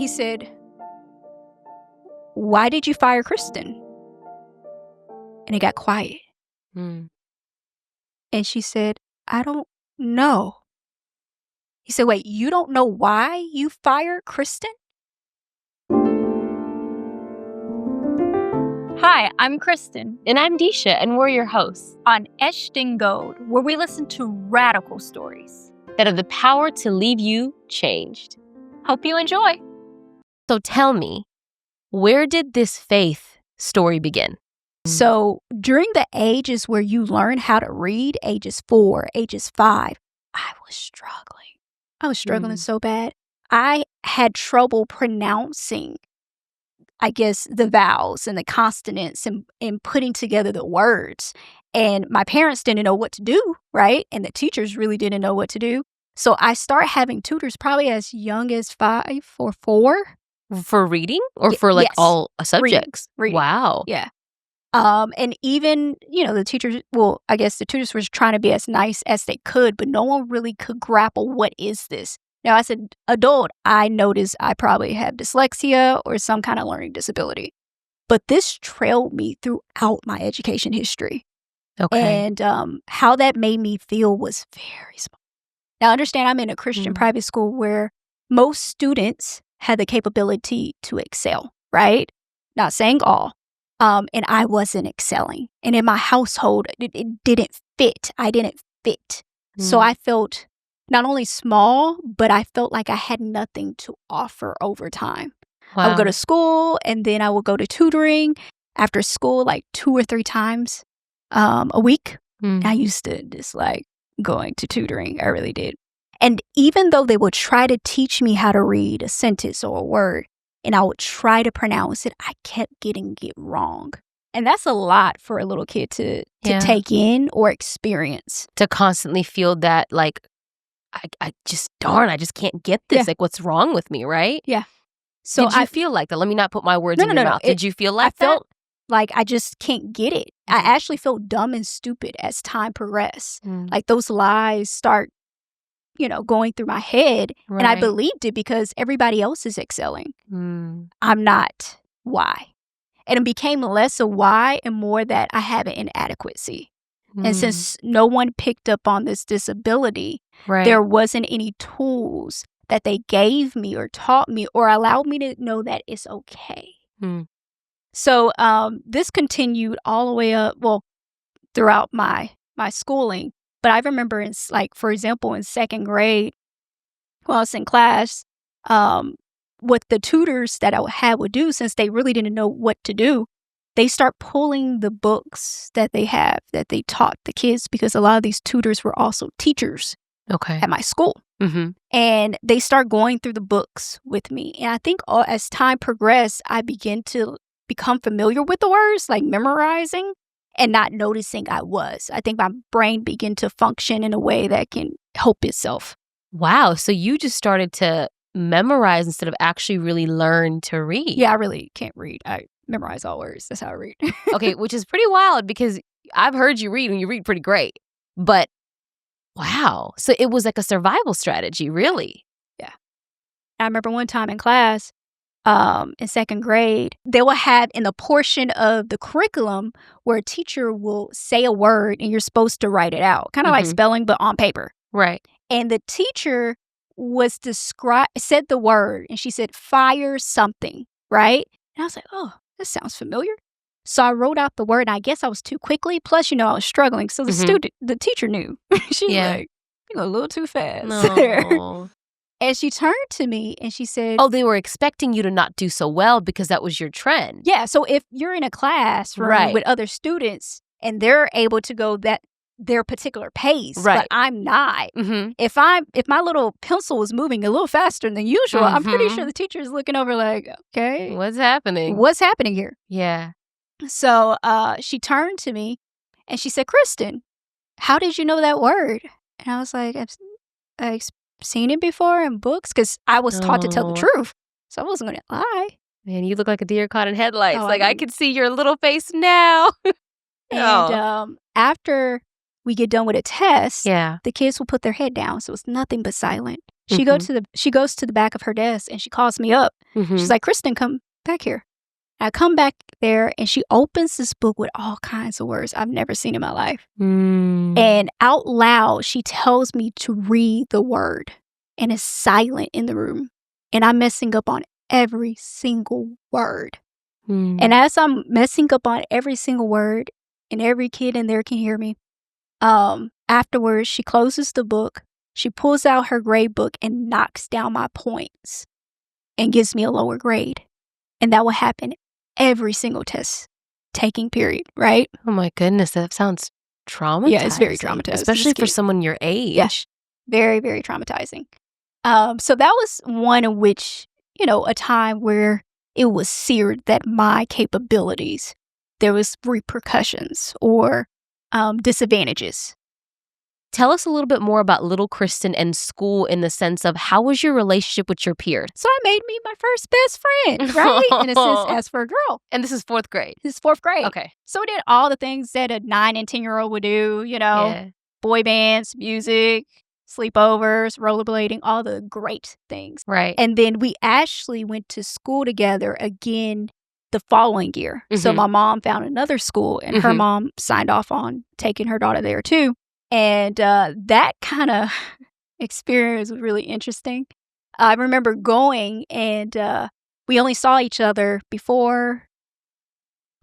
he said, "Why did you fire Kristen?" And it got quiet. Mm. And she said, "I don't know." He said, "Wait, you don't know why you fired Kristen?" Hi, I'm Kristen. And I'm Disha, and we're your hosts On Etched In Gold, where we listen to radical stories that have the power to leave you changed. Hope you enjoy. So tell me, where did this faith story begin? So during the ages where you learn how to read, ages 4, ages 5, I was struggling. I was struggling so bad. I had trouble pronouncing, I guess, the vowels and the consonants and putting together the words. And my parents didn't know what to do, right? And the teachers really didn't know what to do. So I started having tutors probably as young as 5 or 4. For reading or for like yes. all subjects? Reading. Wow. Yeah. And even, the teachers, well, I guess the tutors were trying to be as nice as they could, but no one really could grapple what is this. Now, as an adult, I noticed I probably have dyslexia or some kind of learning disability. But this trailed me throughout my education history. Okay. And how that made me feel was very small. Now, understand I'm in a Christian private school where most students had the capability to excel, right? Not saying all. And I wasn't excelling. And in my household, it didn't fit. I didn't fit. So I felt not only small, but I felt like I had nothing to offer over time. Wow. I would go to school and then I would go to tutoring after school like 2 or 3 times a week. I used to dislike going to tutoring. I really did. And even though they would try to teach me how to read a sentence or a word, and I would try to pronounce it, I kept getting it wrong. And that's a lot for a little kid to take in or experience. To constantly feel that, like, I just can't get this. Yeah. Like, what's wrong with me, right? Yeah. So did you feel like that? Let me not put my words in your mouth. Did you feel like I felt that? like I just can't get it. I actually felt dumb and stupid as time progressed. Like those lies start going through my head. Right. And I believed it because everybody else is excelling. I'm not. Why? And it became less a why and more that I have an inadequacy. And since no one picked up on this disability, there wasn't any tools that they gave me or taught me or allowed me to know that it's okay. So this continued all the way up, throughout my schooling. But I remember, for example, in 2nd grade, while I was in class, what the tutors that I had would do, since they really didn't know what to do, they start pulling the books that they have that they taught the kids, because a lot of these tutors were also teachers at my school. And they start going through the books with me. And I think as time progressed, I began to become familiar with the words, like memorizing. And not noticing I was. I think my brain began to function in a way that can help itself. Wow. So you just started to memorize instead of actually really learn to read. Yeah, I really can't read. I memorize all words. That's how I read. Okay, which is pretty wild because I've heard you read and you read pretty great. But wow. So it was like a survival strategy, really. Yeah. I remember one time in class, in 2nd grade, they will have in the portion of the curriculum where a teacher will say a word and you're supposed to write it out, kind of like spelling, but on paper. Right. And the teacher said the word, and she said, "Fire something," right? And I was like, oh, this sounds familiar. So I wrote out the word, and I guess I was too quickly. Plus, I was struggling. So the teacher knew. She's like, "You're a little too fast there." And she turned to me and she said, "Oh, they were expecting you to not do so well because that was your trend." Yeah. So if you're in a classroom with other students and they're able to go their particular pace, but I'm not. If my little pencil was moving a little faster than usual, I'm pretty sure the teacher is looking over like, okay, what's happening? What's happening here? Yeah. So she turned to me and she said, "Kristen, how did you know that word?" And I was like, I've seen it before in books, because I was taught to tell the truth. So I wasn't going to lie. Man, you look like a deer caught in headlights. I can see your little face now. And after we get done with a test, yeah, the kids will put their head down. So it's nothing but silent. She goes to the back of her desk and she calls me up. She's like, Kristen, come back here. I come back there and she opens this book with all kinds of words I've never seen in my life. And out loud, she tells me to read the word, and it's silent in the room. And I'm messing up on every single word. And as I'm messing up on every single word, and every kid in there can hear me, afterwards, she closes the book. She pulls out her grade book and knocks down my points and gives me a lower grade. And that will happen every single test taking period, right? Oh my goodness, that sounds traumatizing. Yeah, it's very traumatizing. Especially for someone your age. Yes, very, very traumatizing. So that was one in which, a time where it was seared that my capabilities, there was repercussions or disadvantages. Tell us a little bit more about little Kristen and school in the sense of how was your relationship with your peers? So I made me my first best friend, right? In a sense, as for a girl. And this is 4th grade? This is 4th grade. Okay. So we did all the things that a 9 and 10-year-old would do, boy bands, music, sleepovers, rollerblading, all the great things. Right. And then we actually went to school together again the following year. So my mom found another school and her mom signed off on taking her daughter there too. And that kind of experience was really interesting. I remember going and we only saw each other before,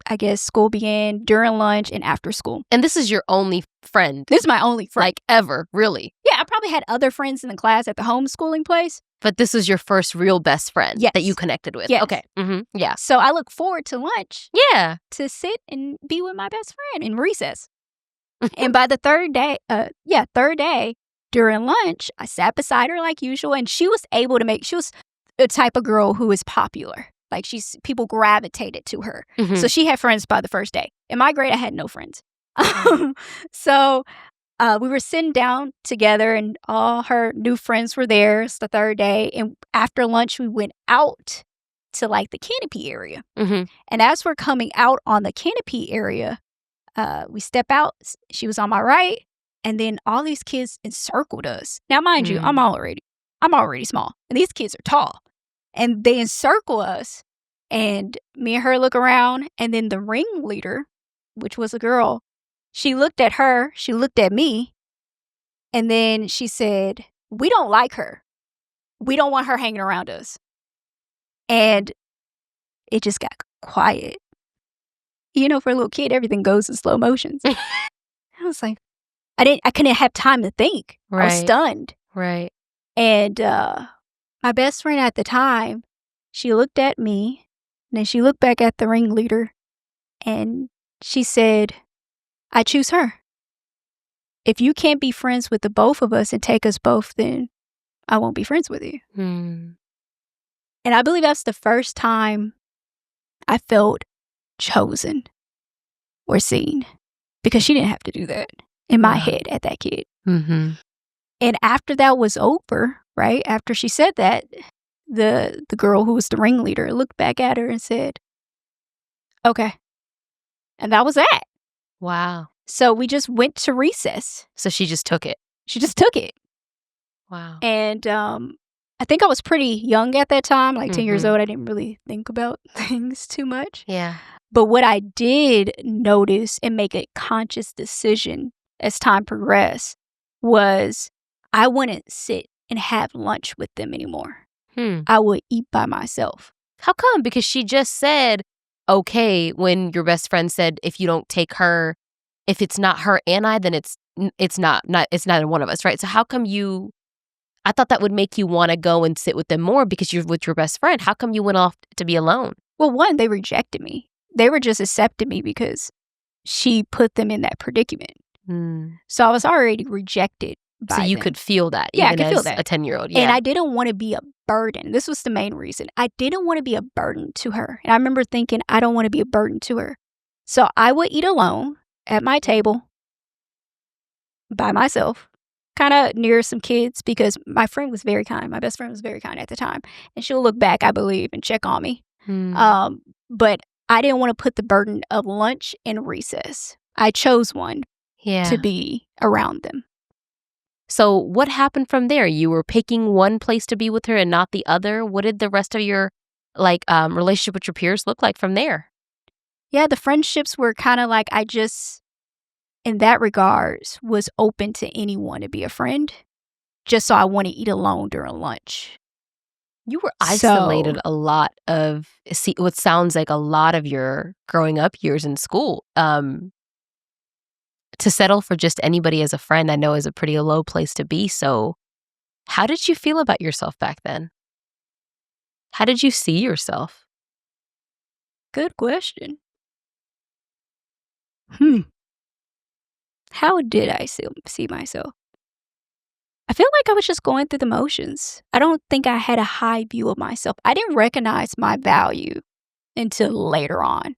I guess, school began, during lunch, and after school. And this is your only friend? This is my only friend. Like ever, really? Yeah, I probably had other friends in the class at the homeschooling place. But this is your first real best friend Yes. that you connected with? Yes. Okay. Yeah. So I look forward to lunch. Yeah. To sit and be with my best friend in recess. And by the third day during lunch, I sat beside her like usual, and she was the type of girl who is popular. Like people gravitated to her. So she had friends by the first day. In my grade, I had no friends. So we were sitting down together, and all her new friends were there. It's the third day. And after lunch, we went out to like the canopy area. And as we're coming out on the canopy area, we step out. She was on my right, and then all these kids encircled us. Now, mind you, I'm already small, and these kids are tall, and they encircle us. And me and her look around, and then the ringleader, which was a girl, she looked at her, she looked at me, and then she said, "We don't like her. We don't want her hanging around us." And it just got quiet. For a little kid, everything goes in slow motions. I was like, I couldn't have time to think. Right. I was stunned. Right. And my best friend at the time, she looked at me, and then she looked back at the ringleader, and she said, "I choose her. If you can't be friends with the both of us and take us both, then I won't be friends with you." And I believe that's the first time I felt chosen or seen, because she didn't have to do that in my head at that kid. And after that was over, right, after she said that, the girl who was the ringleader looked back at her and said, "Okay." And that was that. Wow. So we just went to recess. So she just took it. She just took it. Wow. And I think I was pretty young at that time, like 10 years old. I didn't really think about things too much. Yeah. But what I did notice and make a conscious decision as time progressed was I wouldn't sit and have lunch with them anymore. I would eat by myself. How come? Because she just said, okay, when your best friend said, if you don't take her, if it's not her and I, then it's neither one of us, right? So how come I thought that would make you want to go and sit with them more because you're with your best friend. How come you went off to be alone? Well, one, they rejected me. They were just accepting me because she put them in that predicament. So I was already rejected by So you them. could feel that, Yeah, even I could feel as that. a 10-year-old. Yeah. And I didn't want to be a burden. This was the main reason. I didn't want to be a burden to her. And I remember thinking, I don't want to be a burden to her. So I would eat alone at my table by myself, kind of near some kids, because my friend was very kind. My best friend was very kind at the time. And she'll look back, I believe, and check on me. But I didn't want to put the burden of lunch and recess. I chose one to be around them. So what happened from there? You were picking one place to be with her and not the other. What did the rest of your relationship with your peers look like from there? Yeah, the friendships were kind of like I just, in that regards, was open to anyone to be a friend, just so I want to eat alone during lunch. You were isolated a lot of what sounds like a lot of your growing up years in school. To settle for just anybody as a friend, I know is a pretty low place to be. So how did you feel about yourself back then? How did you see yourself? Good question. How did I see myself? I feel like I was just going through the motions. I don't think I had a high view of myself. I didn't recognize my value until later on.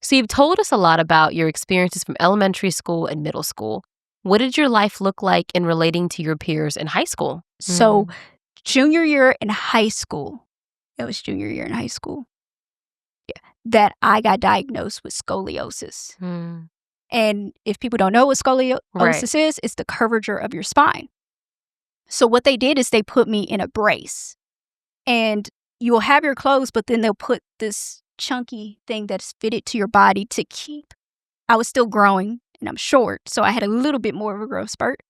So you've told us a lot about your experiences from elementary school and middle school. What did your life look like in relating to your peers in high school? So junior year in high school, it was junior year in high school, that I got diagnosed with scoliosis. And if people don't know what scoliosis is, it's the curvature of your spine. So what they did is they put me in a brace. And you'll have your clothes, but then they'll put this chunky thing that's fitted to your body to keep. I was still growing, and I'm short, so I had a little bit more of a growth spurt.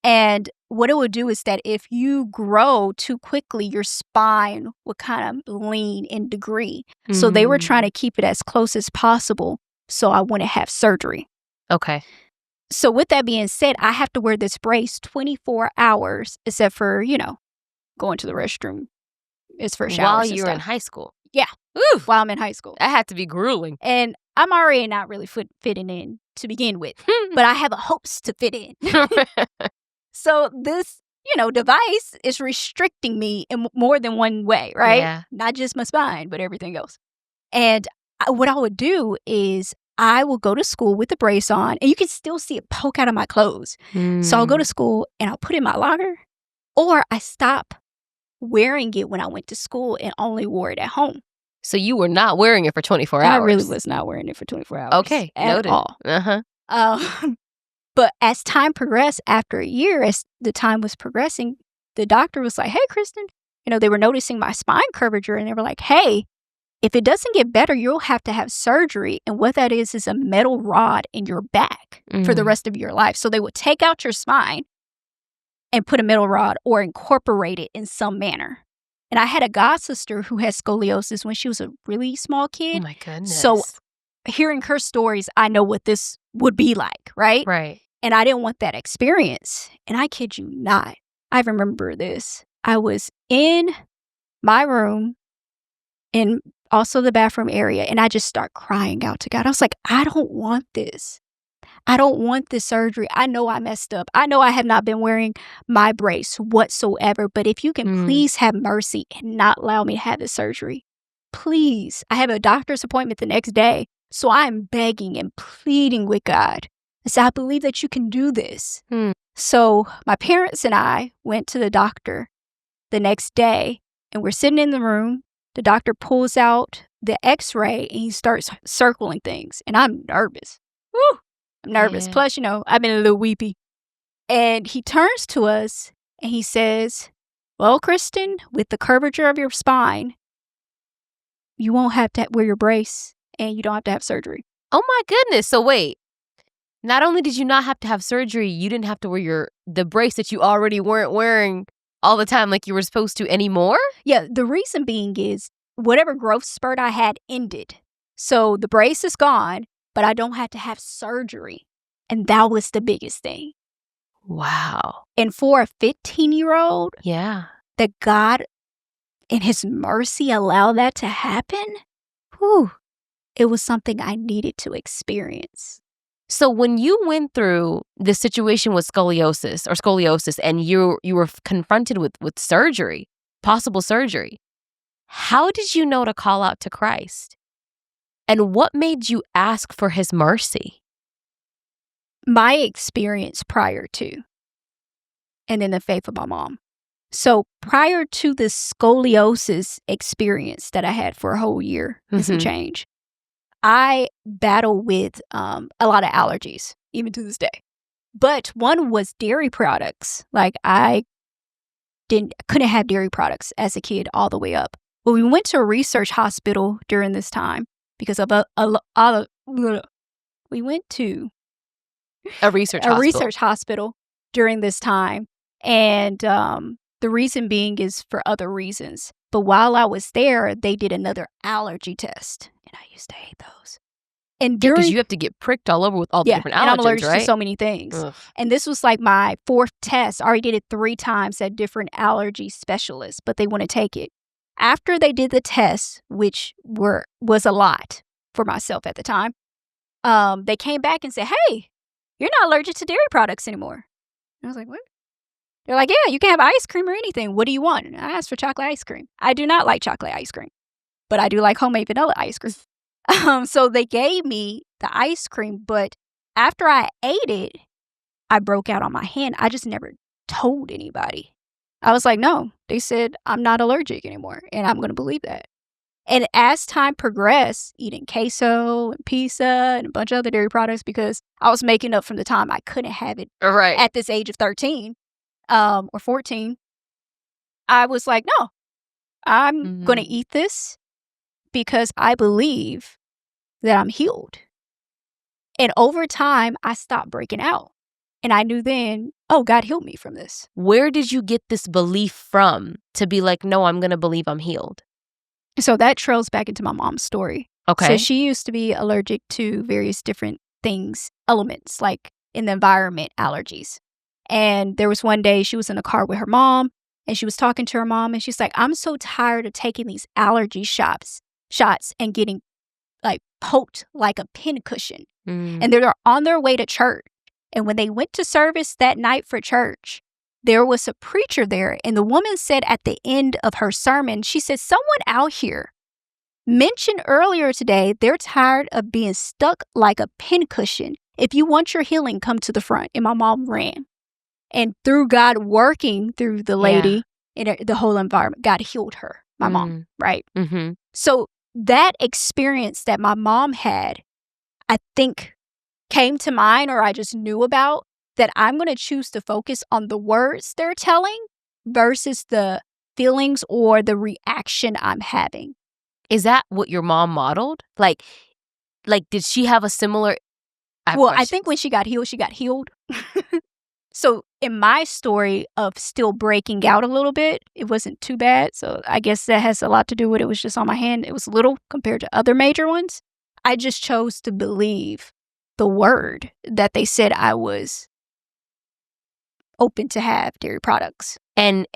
And what it would do is that if you grow too quickly, your spine would kind of lean in degree. So they were trying to keep it as close as possible so I wouldn't have surgery. Okay. So with that being said, I have to wear this brace 24 hours, except for, going to the restroom. It's for showers While and you were stuff. in high school? Yeah. Ooh, While I'm in high school. that had to be grueling. And I'm already not really fitting in to begin with, but I have a hopes to fit in. So this, device is restricting me in more than one way, right? Yeah. Not just my spine, but everything else. And what I would do is I will go to school with the brace on, and you can still see it poke out of my clothes. So I'll go to school and I'll put it in my locker, or I stop wearing it when I went to school and only wore it at home. So you were not wearing it for 24 hours? I really was not wearing it for 24 hours. Okay, at noted. all. But as time progressed, after a year, as the time was progressing, the doctor was like, hey, Kristen, they were noticing my spine curvature, and they were like, hey, if it doesn't get better, you'll have to have surgery. And what that is a metal rod in your back for the rest of your life. So they would take out your spine and put a metal rod or incorporate it in some manner. And I had a godsister who had scoliosis when she was a really small kid. Oh, my goodness. So hearing her stories, I know what this would be like, right? Right. And I didn't want that experience. And I kid you not, I remember this. I was in my room in also the bathroom area, and I just start crying out to God. I was like, I don't want this. I don't want this surgery. I know I messed up. I know I have not been wearing my brace whatsoever, but if you can please have mercy and not allow me to have this surgery, please. I have a doctor's appointment the next day, so I'm begging and pleading with God. I said, I believe that you can do this. So my parents and I went to the doctor the next day, and we're sitting in the room. The doctor pulls out the x-ray and he starts circling things. And I'm nervous. Woo! I'm nervous. Yeah. Plus, I've been a little weepy. And he turns to us and he says, well, Kristen, with the curvature of your spine, you won't have to wear your brace and you don't have to have surgery. Oh, my goodness. So wait. Not only did you not have to have surgery, you didn't have to wear the brace that you already weren't wearing all the time like you were supposed to anymore? Yeah, the reason being is whatever growth spurt I had ended. So the brace is gone, but I don't have to have surgery. And that was the biggest thing. Wow. And for a 15-year-old, yeah, that God in his mercy allowed that to happen, it was something I needed to experience. So when you went through the situation with scoliosis and you were confronted with surgery, possible surgery, how did you know to call out to Christ? And what made you ask for his mercy? My experience prior to, and then the faith of my mom. So prior to the scoliosis experience that I had for a whole year and some change, I battle with a lot of allergies, even to this day. But one was dairy products. Like I couldn't have dairy products as a kid all the way up. But we went to a research hospital during this time because of we went to a research hospital during this time. And the reason being is for other reasons. But while I was there, they did another allergy test. And I used to hate those. And because you have to get pricked all over with all the different allergens, and I'm allergic right? to so many things. Ugh. And this was like my 4th test. I already did it 3 times at different allergy specialists, but they wouldn't take it. After they did the tests, which was a lot for myself at the time, they came back and said, hey, you're not allergic to dairy products anymore. And I was like, what? They're like, yeah, you can have ice cream or anything. What do you want? And I asked for chocolate ice cream. I do not like chocolate ice cream, but I do like homemade vanilla ice cream. So they gave me the ice cream, but after I ate it, I broke out on my hand. I just never told anybody. I was like, no, they said I'm not allergic anymore, and I'm going to believe that. And as time progressed, eating queso and pizza and a bunch of other dairy products, because I was making up from the time I couldn't have it at this age of 13 or 14, I was like, no, I'm going to eat this because I believe that I'm healed. And over time, I stopped breaking out. And I knew then, oh, God healed me from this. Where did you get this belief from to be like, no, I'm going to believe I'm healed? So that trails back into my mom's story. Okay. So she used to be allergic to various different things, elements, like in the environment, allergies. And there was one day she was in a car with her mom, and she was talking to her mom, and she's like, I'm so tired of taking these allergy shots and getting like poked like a pincushion. And they're on their way to church. And when they went to service that night for church, there was a preacher there. And the woman said at the end of her sermon, she said, someone out here mentioned earlier today, they're tired of being stuck like a pincushion. If you want your healing, come to the front. And my mom ran. And through God working through the lady in the whole environment, God healed her, my mom, right? Mm-hmm. So that experience that my mom had, I think came to mind, or I just knew about, that I'm going to choose to focus on the words they're telling versus the feelings or the reaction I'm having. Is that what your mom modeled? Like did she have a similar... I think when she got healed. So in my story of still breaking out a little bit, it wasn't too bad. So I guess that has a lot to do with it was just on my hand. It was little compared to other major ones. I just chose to believe the word that they said I was open to have dairy products. And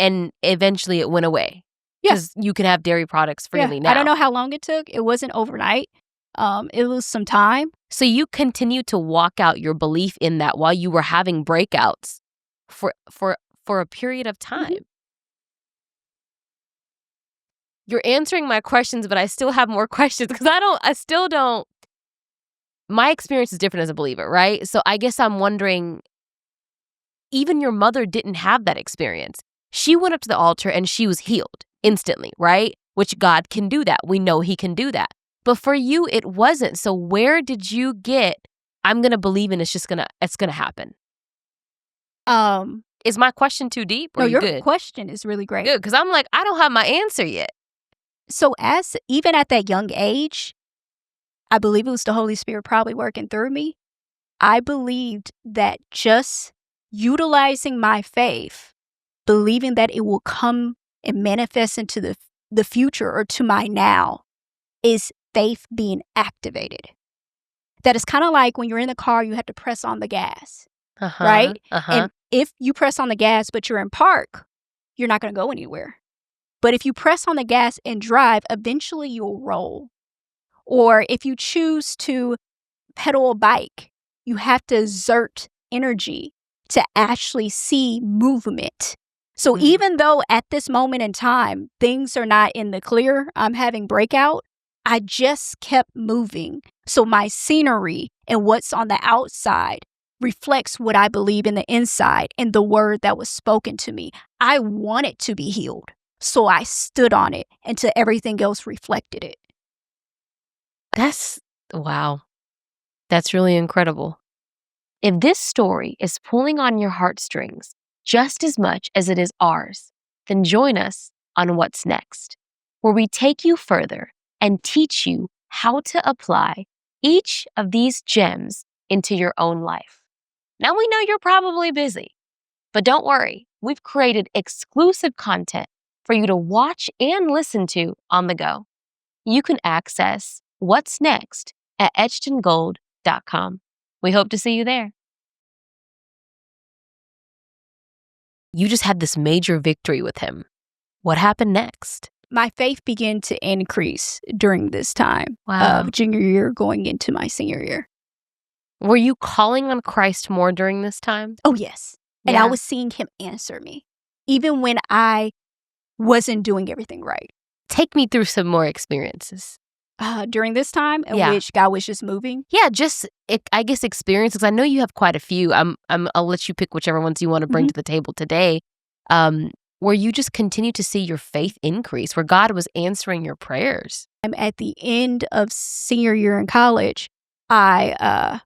eventually it went away. Because you can have dairy products freely now. I don't know how long it took. It wasn't overnight. It was some time. So you continued to walk out your belief in that while you were having breakouts for a period of time. Mm-hmm. You're answering my questions, but I still have more questions because I still don't. My experience is different as a believer, right? So I guess I'm wondering, even your mother didn't have that experience. She went up to the altar and she was healed instantly, right? Which God can do that. We know he can do that. But for you, it wasn't. So where did you get, I'm going to believe in it's going to happen? Is my question too deep? No, your question is really great. Good, because I'm like, I don't have my answer yet. So even at that young age, I believe it was the Holy Spirit probably working through me. I believed that just utilizing my faith, believing that it will come and manifest into the future or to my now, is faith being activated. That is kind of like when you're in the car, you have to press on the gas, right? And if you press on the gas, but you're in park, you're not going to go anywhere. But if you press on the gas and drive, eventually you'll roll. Or if you choose to pedal a bike, you have to exert energy to actually see movement. So even though at this moment in time, things are not in the clear, I'm having breakout, I just kept moving. So my scenery and what's on the outside reflects what I believe in the inside and the word that was spoken to me. I wanted to be healed. So I stood on it until everything else reflected it. Wow. That's really incredible. If this story is pulling on your heartstrings just as much as it is ours, then join us on What's Next, where we take you further and teach you how to apply each of these gems into your own life. Now we know you're probably busy, but don't worry, we've created exclusive content for you to watch and listen to on the go. You can access What's Next at etchedingold.com. We hope to see you there. You just had this major victory with him. What happened next? My faith began to increase during this time Wow. of junior year going into my senior year. Were you calling on Christ more during this time? Oh, yes. And Yeah. I was seeing him answer me, even when I wasn't doing everything right. Take me through some more experiences. During this time in Yeah. which God was just moving. Yeah, just, I guess, experiences. I know you have quite a few. I'll let you pick whichever ones you want to bring to the table today. Where you just continue to see your faith increase, where God was answering your prayers. At the end of senior year in college, I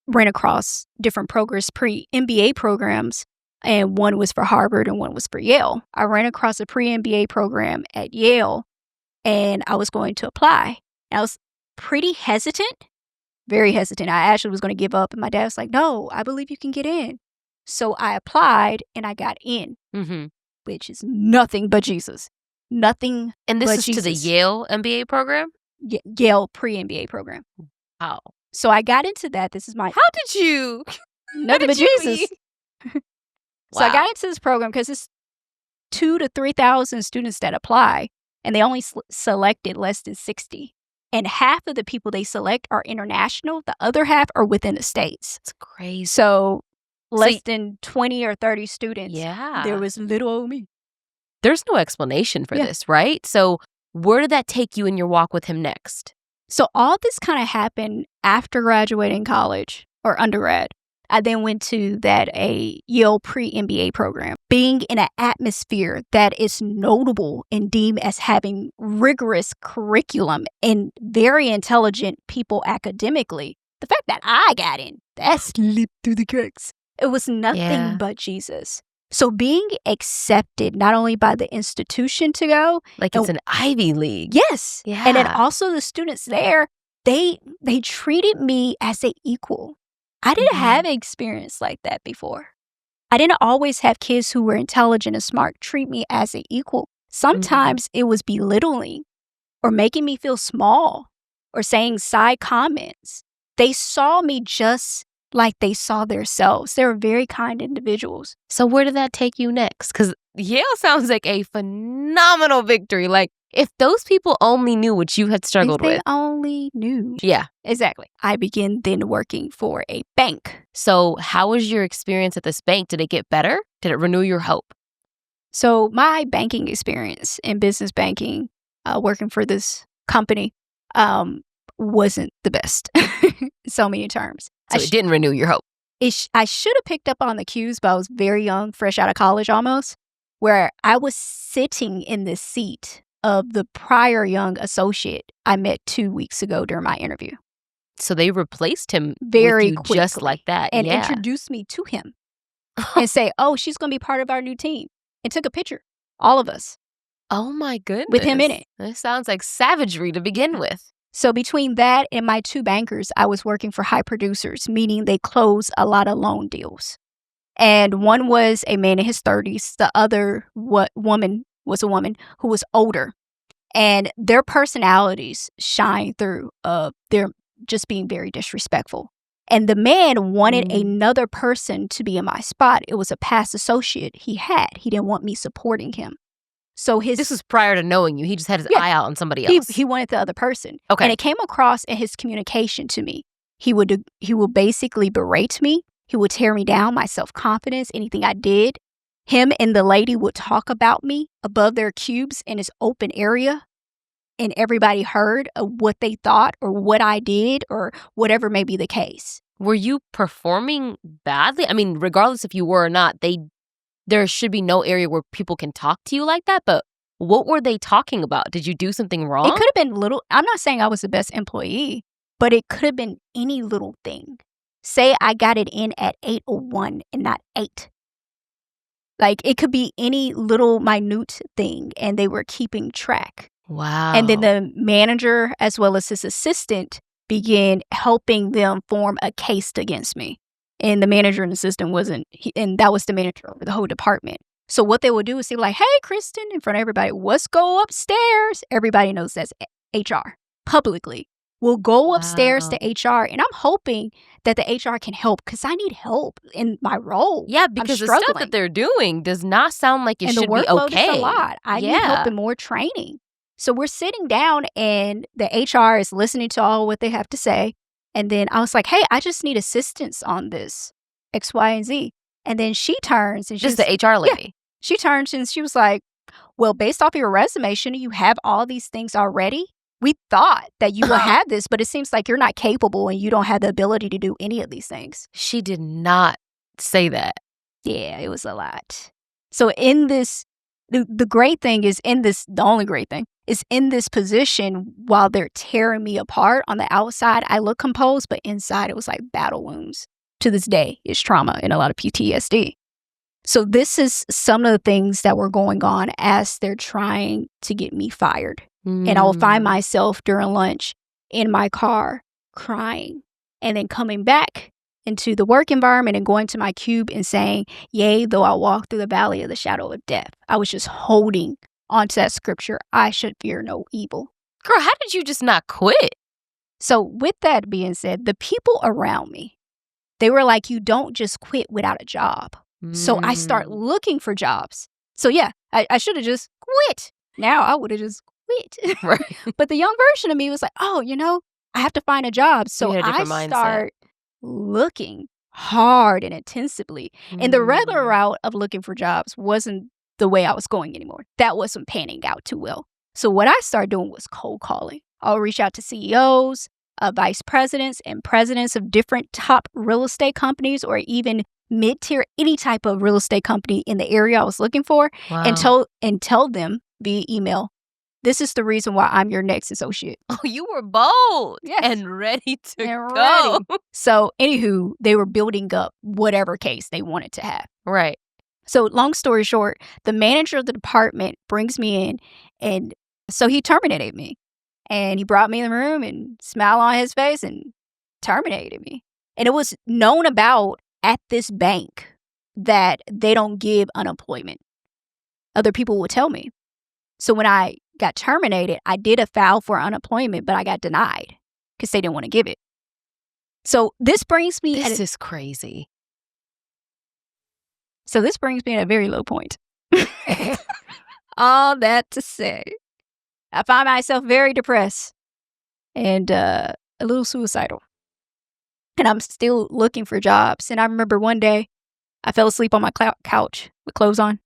ran across different programs, pre-MBA programs, and one was for Harvard and one was for Yale. I ran across a pre-MBA program at Yale, and I was going to apply. I was pretty hesitant, very hesitant. I actually was going to give up, and my dad was like, "No, I believe you can get in." So I applied, and I got in, which is nothing but Jesus. Nothing. And this but is Jesus. to the Yale MBA program? Yale pre-MBA program. Wow. So I got into that. This is my How did you? nothing but did you Jesus. mean? So I Wow. got into this program because it's 2,000 to 3,000 students that apply, and they only selected less than 60. And half of the people they select are international. The other half are within the states. It's crazy. So less than 20 or 30 students. Yeah. There was little old me. There's no explanation for this, right? So where did that take you in your walk with him next? So all this kind of happened after graduating college or undergrad. I then went to a Yale pre-MBA program. Being in an atmosphere that is notable and deemed as having rigorous curriculum and very intelligent people academically, the fact that I got in, that slipped through the cracks. It was nothing but Jesus. So being accepted not only by the institution to go. Like it's an Ivy League. Yes. Yeah. And then also the students there, they treated me as an equal. I didn't have an experience like that before. I didn't always have kids who were intelligent and smart treat me as an equal. Sometimes it was belittling or making me feel small or saying side comments. They saw me just like they saw themselves. They were very kind individuals. So where did that take you next? Because Yale sounds like a phenomenal victory. Like, if those people only knew what you had struggled If they with. only knew. Yeah. Exactly. I began then working for a bank. So how was your experience at this bank? Did it get better? Did it renew your hope? So my banking experience in business banking, working for this company, wasn't the best. So many terms. So it didn't renew your hope. I should have picked up on the cues, but I was very young, fresh out of college almost, where I was sitting in the seat of the prior young associate I met 2 weeks ago during my interview. So they replaced him very with you quickly, just like that. And introduced me to him and say, "Oh, she's going to be part of our new team." And took a picture, all of us. Oh my goodness. With him in it. This sounds like savagery to begin with. So between that and my two bankers, I was working for high producers, meaning they close a lot of loan deals. And one was a man in his 30s. The other woman was a woman who was older. And their personalities shine through. They're just being very disrespectful. And the man wanted another person to be in my spot. It was a past associate he had. He didn't want me supporting him. So this was prior to knowing you. He just had his eye out on somebody else. He wanted the other person. Okay. And it came across in his communication to me. He would basically berate me. He would tear me down, my self-confidence, anything I did. Him and the lady would talk about me above their cubes in this open area. And everybody heard of what they thought or what I did or whatever may be the case. Were you performing badly? I mean, regardless if you were or not, there should be no area where people can talk to you like that. But what were they talking about? Did you do something wrong? It could have been I'm not saying I was the best employee, but it could have been any little thing. say I got it in at 8:01 and not 8. Like, it could be any little minute thing, and they were keeping track. Wow. And then the manager, as well as his assistant, began helping them form a case against me. And the manager and assistant and that was the manager over the whole department. So what they would do is say like, hey, Kristen, in front of everybody, let's go upstairs. Everybody knows that's HR publicly. We'll go upstairs to HR. And I'm hoping that the HR can help because I need help in my role. Yeah, because the stuff that they're doing does not sound like it should be okay. And the workload is a lot. I need help and more training. So we're sitting down and the HR is listening to all what they have to say. And then I was like, hey, I just need assistance on this, X, Y, and Z. And then she turns and she's just the HR lady. Yeah, she turns and she was like, well, based off of your resume, shouldn't you have all these things already? We thought that you would have this, but it seems like you're not capable and you don't have the ability to do any of these things. She did not say that. Yeah, it was a lot. So in this, the great thing is the only great thing is in this position while they're tearing me apart on the outside, I look composed, but inside it was like battle wounds. To this day, it's trauma and a lot of PTSD. So this is some of the things that were going on as they're trying to get me fired. And I will find myself during lunch in my car crying and then coming back into the work environment and going to my cube and saying, yea, though I walk through the valley of the shadow of death. I was just holding onto that scripture. I should fear no evil. Girl, how did you just not quit? So with that being said, the people around me, they were like, you don't just quit without a job. So I start looking for jobs. So yeah, I should have just quit. Now I would have just quit. Right. But the young version of me was like, oh, I have to find a job. So I start looking hard and intensively. And the regular route of looking for jobs wasn't the way I was going anymore. That wasn't panning out too well. So what I started doing was cold calling. I'll reach out to CEOs, vice presidents, and presidents of different top real estate companies or even mid-tier, any type of real estate company in the area I was looking for. Wow. and tell them via email, this is the reason why I'm your next associate. Oh, you were bold. Yes. And ready to go. Ready. So, anywho, they were building up whatever case they wanted to have. Right. So, long story short, the manager of the department brings me in, and so he terminated me. And he brought me in the room and smiled on his face and terminated me. And it was known about at this bank that they don't give unemployment. Other people would tell me. So when I got terminated, I did a file for unemployment, but I got denied because they didn't want to give it. So this brings me... This is crazy. So this brings me at a very low point. All that to say, I find myself very depressed and a little suicidal. And I'm still looking for jobs. And I remember one day I fell asleep on my couch with clothes on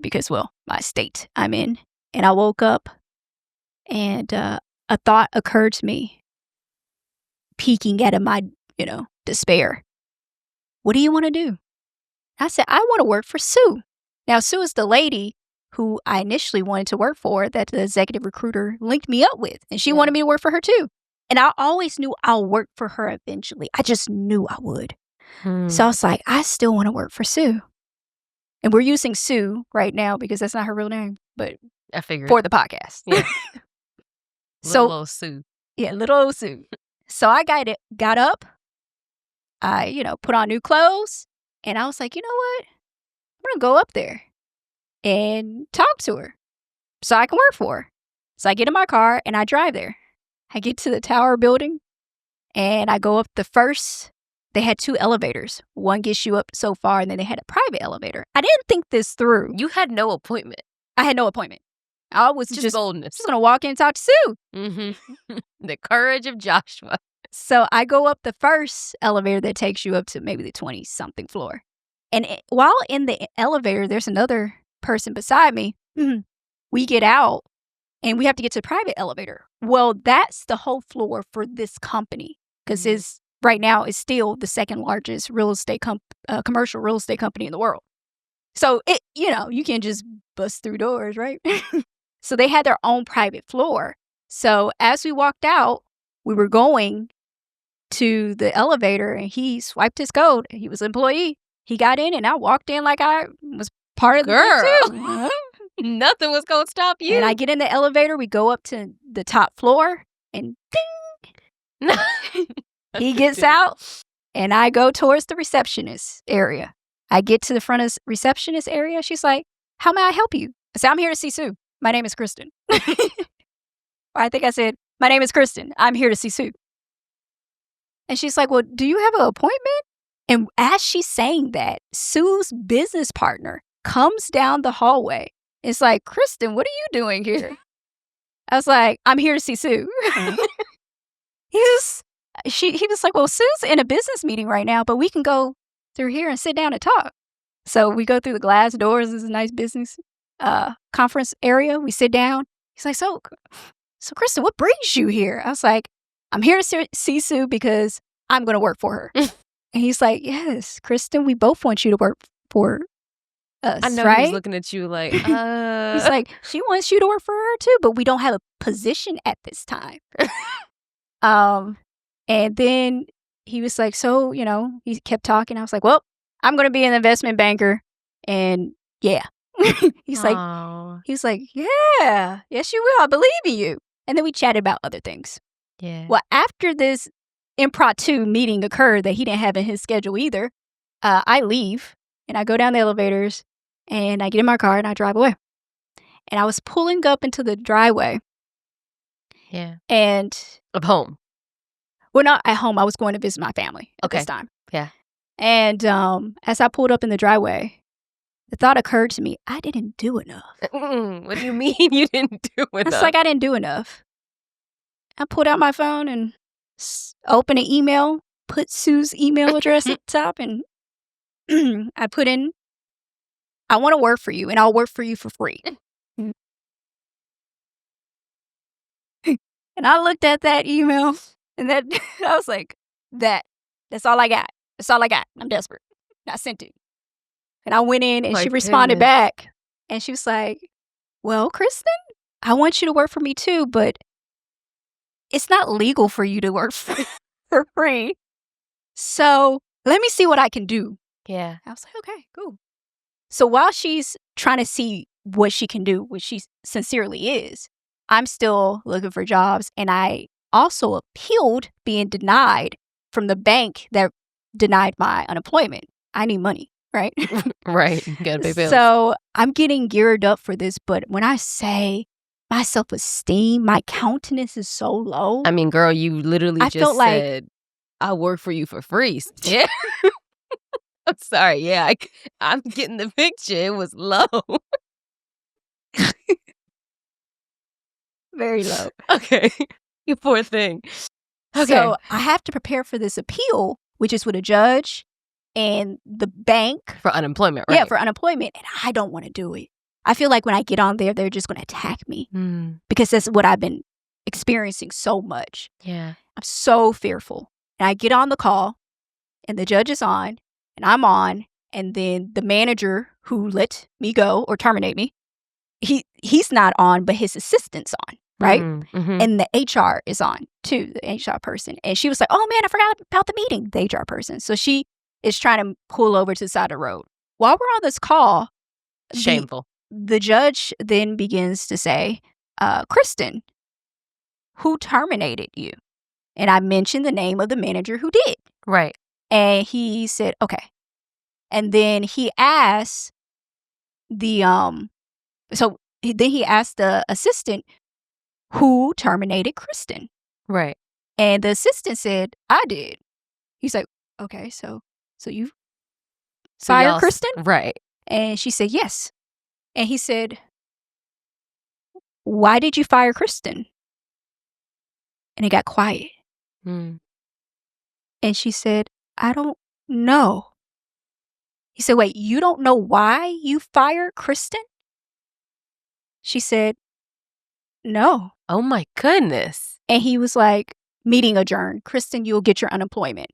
because, well, my state I'm in. And I woke up and a thought occurred to me, peeking out of my, despair. What do you want to do? I said, I want to work for Sue. Now, Sue is the lady who I initially wanted to work for that the executive recruiter linked me up with. And she wanted me to work for her too. And I always knew I'll work for her eventually. I just knew I would. So I was like, I still want to work for Sue. And we're using Sue right now because that's not her real name, but I figured for the podcast. Yeah. Little old Sue. Yeah, little old Sue. So I got up. I, put on new clothes. And I was like, you know what? I'm going to go up there and talk to her so I can work for her. So I get in my car and I drive there. I get to the tower building and I go up the first. They had 2 elevators. One gets you up so far and then they had a private elevator. I didn't think this through. You had no appointment. I had no appointment. I was just boldness. Just going to walk in and talk to Sue. Mm-hmm. The courage of Joshua. So I go up the first elevator that takes you up to maybe the 20-something floor. And while in the elevator, there's another person beside me. We get out and we have to get to the private elevator. Well, that's the whole floor for this company because right now it's still the second largest real estate commercial real estate company in the world. So you can't just bust through doors, right? So they had their own private floor. So as we walked out, we were going to the elevator and he swiped his code. He was an employee. He got in and I walked in like I was part of the thing too. Nothing was going to stop you. And I get in the elevator. We go up to the top floor and ding. He gets out and I go towards the receptionist area. I get to the front of the receptionist area. She's like, how may I help you? I said, I'm here to see Sue. My name is Kristen. I think I said, my name is Kristen. I'm here to see Sue. And she's like, well, do you have an appointment? And as she's saying that, Sue's business partner comes down the hallway. It's like, Kristen, what are you doing here? I was like, I'm here to see Sue. He was like, well, Sue's in a business meeting right now, but we can go through here and sit down and talk. So we go through the glass doors. This is a nice business conference area. We sit down. He's like, so Kristen, what brings you here? I was like, I'm here to see Sue because I'm going to work for her. And he's like, yes, Kristen, we both want you to work for us, I know right? he was looking at you like, He's like, she wants you to work for her too, but we don't have a position at this time. And then he was like, so, he kept talking. I was like, well, I'm going to be an investment banker. And yeah. He's like, yeah, yes, you will. I believe in you. And then we chatted about other things. Yeah. Well, after this impromptu meeting occurred that he didn't have in his schedule either, I leave and I go down the elevators and I get in my car and I drive away. And I was pulling up into the driveway. Yeah. And of home. Well, not at home. I was going to visit my family at this time. Yeah. And as I pulled up in the driveway, the thought occurred to me, I didn't do enough. What do you mean you didn't do enough? It's like I didn't do enough. I pulled out my phone and opened an email, put Sue's email address at the top, and I put in, I want to work for you, and I'll work for you for free. And I looked at that email, and I was like, that's all I got. That's all I got. I'm desperate. I sent it. And I went in and she responded back and she was like, well, Kristen, I want you to work for me too, but it's not legal for you to work for free. So let me see what I can do. Yeah. I was like, okay, cool. So while she's trying to see what she can do, which she sincerely is, I'm still looking for jobs. And I also appealed being denied from the bank that denied my unemployment. I need money. Right? Right. You gotta pay bills. So I'm getting geared up for this, but when I say my self-esteem, my countenance is so low. I mean, girl, you literally just said, I work for you for free. Yeah. I'm sorry. Yeah, I'm getting the picture. It was low. Very low. Okay. You poor thing. Okay. So I have to prepare for this appeal, which is with a judge and the bank. For unemployment, right? Yeah, for unemployment. And I don't want to do it. I feel like when I get on there, they're just going to attack me because that's what I've been experiencing so much. Yeah. I'm so fearful. And I get on the call and the judge is on and I'm on. And then the manager who let me go or terminate me, he's not on, but his assistant's on. Right? Mm-hmm. And the HR is on too, the HR person. And she was like, oh man, I forgot about the meeting, the HR person. So she is trying to pull over to the side of the road. While we're on this call, shameful. The judge then begins to say, Kristen, who terminated you? And I mentioned the name of the manager who did. Right. And he said, okay. And then he asked the assistant who terminated Kristen. Right. And the assistant said, I did. He's like, okay, so you fired Kristen? Right. And she said, yes. And he said, why did you fire Kristen? And it got quiet. And she said, I don't know. He said, wait, you don't know why you fired Kristen? She said, no. Oh my goodness. And he was like, meeting adjourned. Kristen, you'll get your unemployment.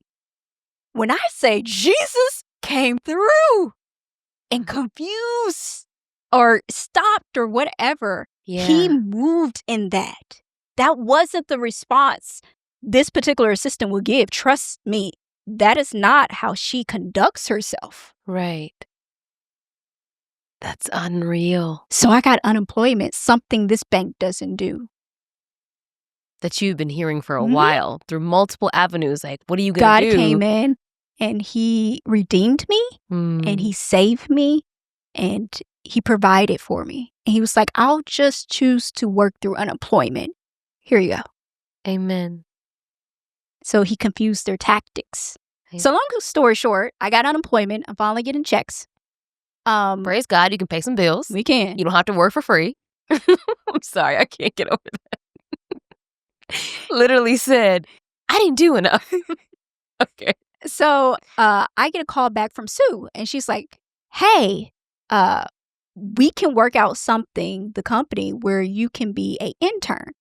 When I say Jesus came through and confused or stopped or whatever, he moved in that. That wasn't the response this particular assistant will give. Trust me, that is not how she conducts herself. Right. That's unreal. So I got unemployment, something this bank doesn't do. That you've been hearing for a while through multiple avenues. Like, what are you going to do? God came in and he redeemed me and he saved me and he provided for me. And he was like, I'll just choose to work through unemployment. Here you go. Amen. So he confused their tactics. Amen. So long story short, I got unemployment. I'm finally getting checks. Praise God, you can pay some bills. We can. You don't have to work for free. I'm sorry, I can't get over that. Literally said, I didn't do enough. Okay. So I get a call back from Sue, and she's like, hey, we can work out something, the company, where you can be an intern.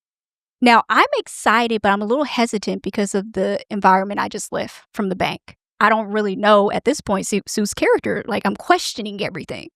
Now, I'm excited, but I'm a little hesitant because of the environment I just left from the bank. I don't really know at this point Sue's character. Like, I'm questioning everything.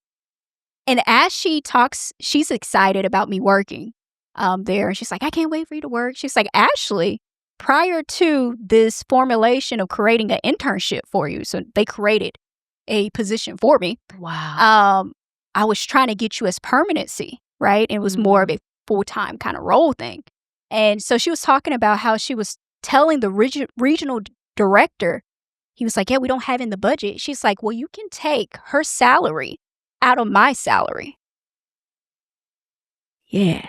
And as she talks, she's excited about me working there. And she's like, I can't wait for you to work. She's like, Ashley, prior to this formulation of creating an internship for you, so they created a position for me. Wow. I was trying to get you as permanency, right? It was more of a full-time kind of role thing. And so she was talking about how she was telling the regional director, he was like, yeah, we don't have in the budget. She's like, well, you can take her salary out of my salary. Yeah.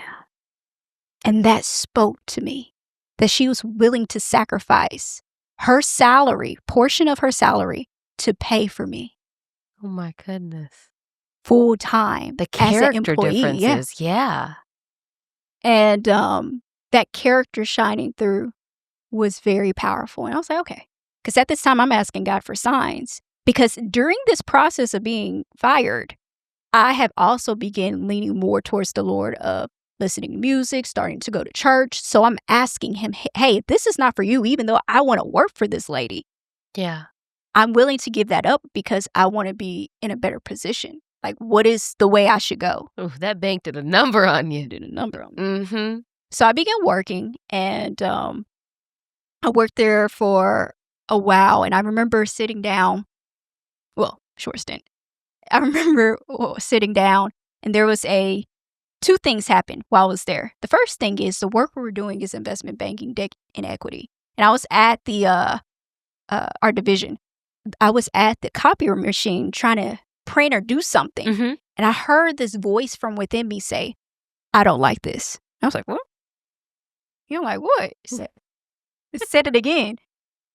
And that spoke to me, that she was willing to sacrifice her salary, portion of her salary, to pay for me. Oh my goodness. Full time. The character differences. Yeah. And that character shining through was very powerful. And I was like, okay. Because at this time, I'm asking God for signs. Because during this process of being fired, I have also begun leaning more towards the Lord of listening to music, starting to go to church. So I'm asking him, hey, this is not for you, even though I want to work for this lady. Yeah. I'm willing to give that up because I want to be in a better position. Like, what is the way I should go? Ooh, that bank did a number on you. Did a number on me. Mm-hmm. So I began working, and I worked there for a while. And I remember sitting down, well, short stint. I remember sitting down, and there was two things happened while I was there. The first thing is the work we were doing is investment banking, debt, and equity. And I was at the our division. I was at the copier machine trying to print or do something. Mm-hmm. And I heard this voice from within me say, I don't like this. I was like, what? You're like, what? It said it again.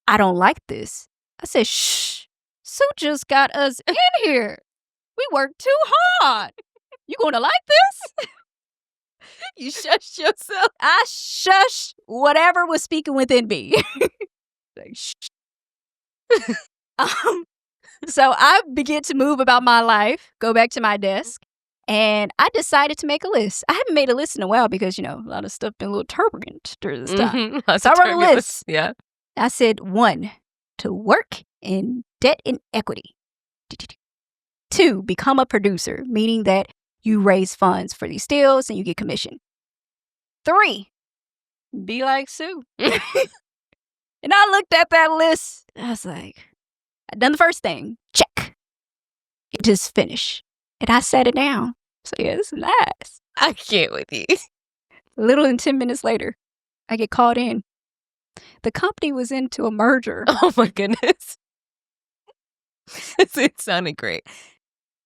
I don't like this. I said, shh. Sue just got us in here. We worked too hard. You gonna like this? You shushed yourself. I shushed whatever was speaking within me. Like, shh. So I began to move about my life, go back to my desk, and I decided to make a list. I haven't made a list in a while because, a lot of stuff been a little turbulent during this time. So I wrote a list. Yeah. I said, 1, to work in debt and equity. 2, become a producer, meaning that you raise funds for these deals and you get commission. 3, be like Sue. And I looked at that list. I was like, I've done the first thing. Check. It just finished. And I sat it down. So yeah, this is nice. I can't with you. A little than 10 minutes later, I get called in. The company was into a merger. Oh my goodness. It sounded great.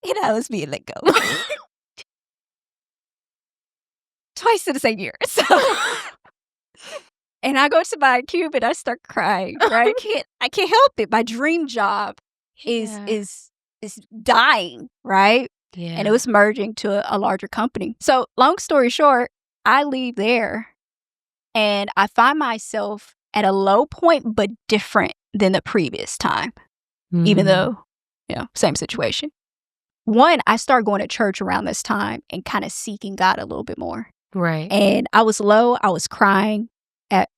And I was being let go. Twice in the same year. So, and I go to my cube and I start crying. Right? I can't help it. My dream job is dying, right? Yeah. And it was merging to a larger company. So long story short, I leave there and I find myself at a low point, but different than the previous time, even though, same situation. 1, I started going to church around this time and kind of seeking God a little bit more. Right. And I was low. I was crying at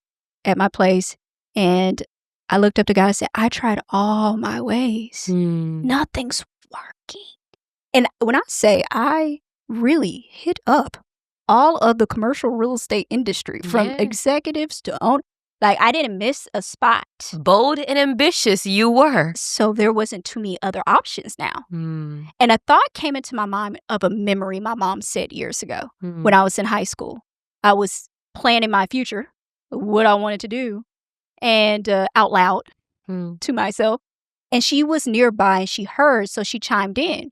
my place. And I looked up to God and said, I tried all my ways. Nothing's working. And when I say I really hit up all of the commercial real estate industry, from executives to own, Like, I didn't miss a spot. Bold and ambitious you were. So there wasn't too many other options now. Mm. And a thought came into my mind of a memory my mom said years ago when I was in high school. I was planning my future, what I wanted to do, and out loud to myself. And she was nearby and she heard, so she chimed in.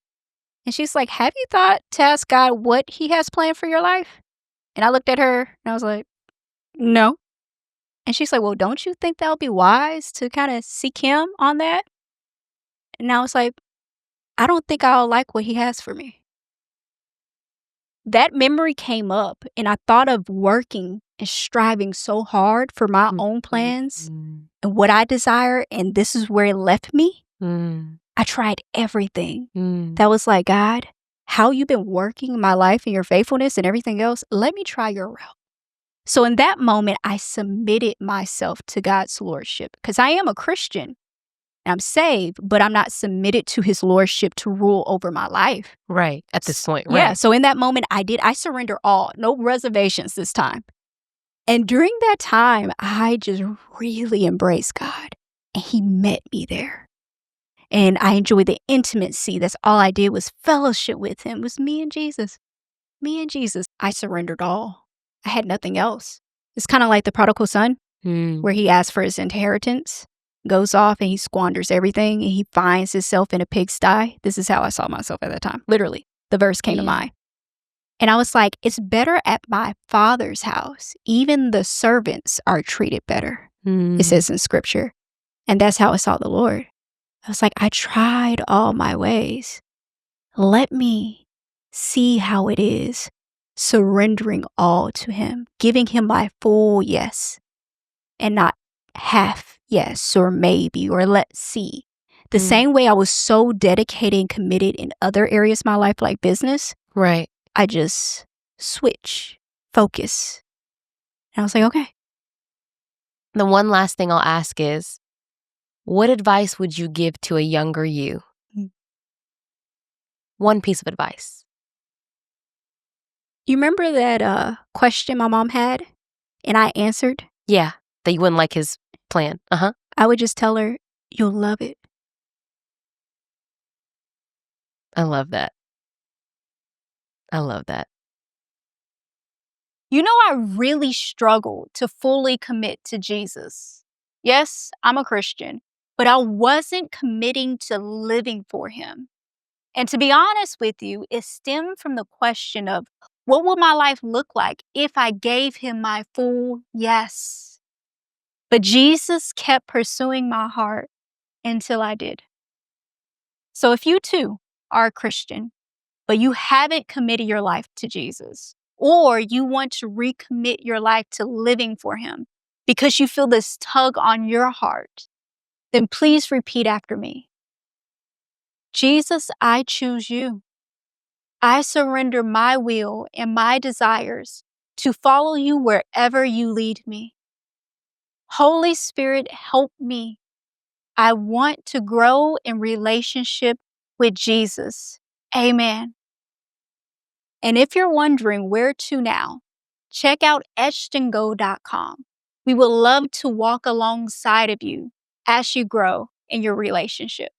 And she's like, have you thought to ask God what he has planned for your life? And I looked at her and I was like, no. And she's like, well, don't you think that would be wise to kind of seek him on that? And I was like, I don't think I'll like what he has for me. That memory came up and I thought of working and striving so hard for my own plans and what I desire. And this is where it left me. I tried everything. That was like, God, how you been working my life and your faithfulness and everything else, let me try your route. So in that moment, I submitted myself to God's lordship because I am a Christian. I'm saved, but I'm not submitted to his lordship to rule over my life. Right. At this point, right. Yeah. So in that moment, I surrender all, no reservations this time. And during that time, I just really embraced God and he met me there. And I enjoyed the intimacy. That's all I did was fellowship with him. It was me and Jesus. Me and Jesus. I surrendered all. I had nothing else. It's kind of like the prodigal son where he asked for his inheritance, goes off and he squanders everything and he finds himself in a pigsty. This is how I saw myself at that time. Literally, the verse came to mind. And I was like, it's better at my father's house. Even the servants are treated better. It says in scripture. And that's how I saw the Lord. I was like, I tried all my ways. Let me see how it is surrendering all to him, giving him my full yes and not half yes or maybe or let's see. The same way I was so dedicated and committed in other areas of my life like business. Right. I just switch, focus. And I was like, okay. The one last thing I'll ask is, what advice would you give to a younger you? One piece of advice. You remember that question my mom had and I answered? Yeah, that you wouldn't like his plan. I would just tell her, you'll love it. I love that. I love that. You know, I really struggled to fully commit to Jesus. Yes, I'm a Christian, but I wasn't committing to living for him. And to be honest with you, it stemmed from the question of what would my life look like if I gave him my full yes? But Jesus kept pursuing my heart until I did. So if you too are a Christian, but you haven't committed your life to Jesus, or you want to recommit your life to living for him because you feel this tug on your heart, then please repeat after me. Jesus, I choose you. I surrender my will and my desires to follow you wherever you lead me. Holy Spirit, help me. I want to grow in relationship with Jesus. Amen. And if you're wondering where to now, check out etchedingold.com. We would love to walk alongside of you as you grow in your relationship.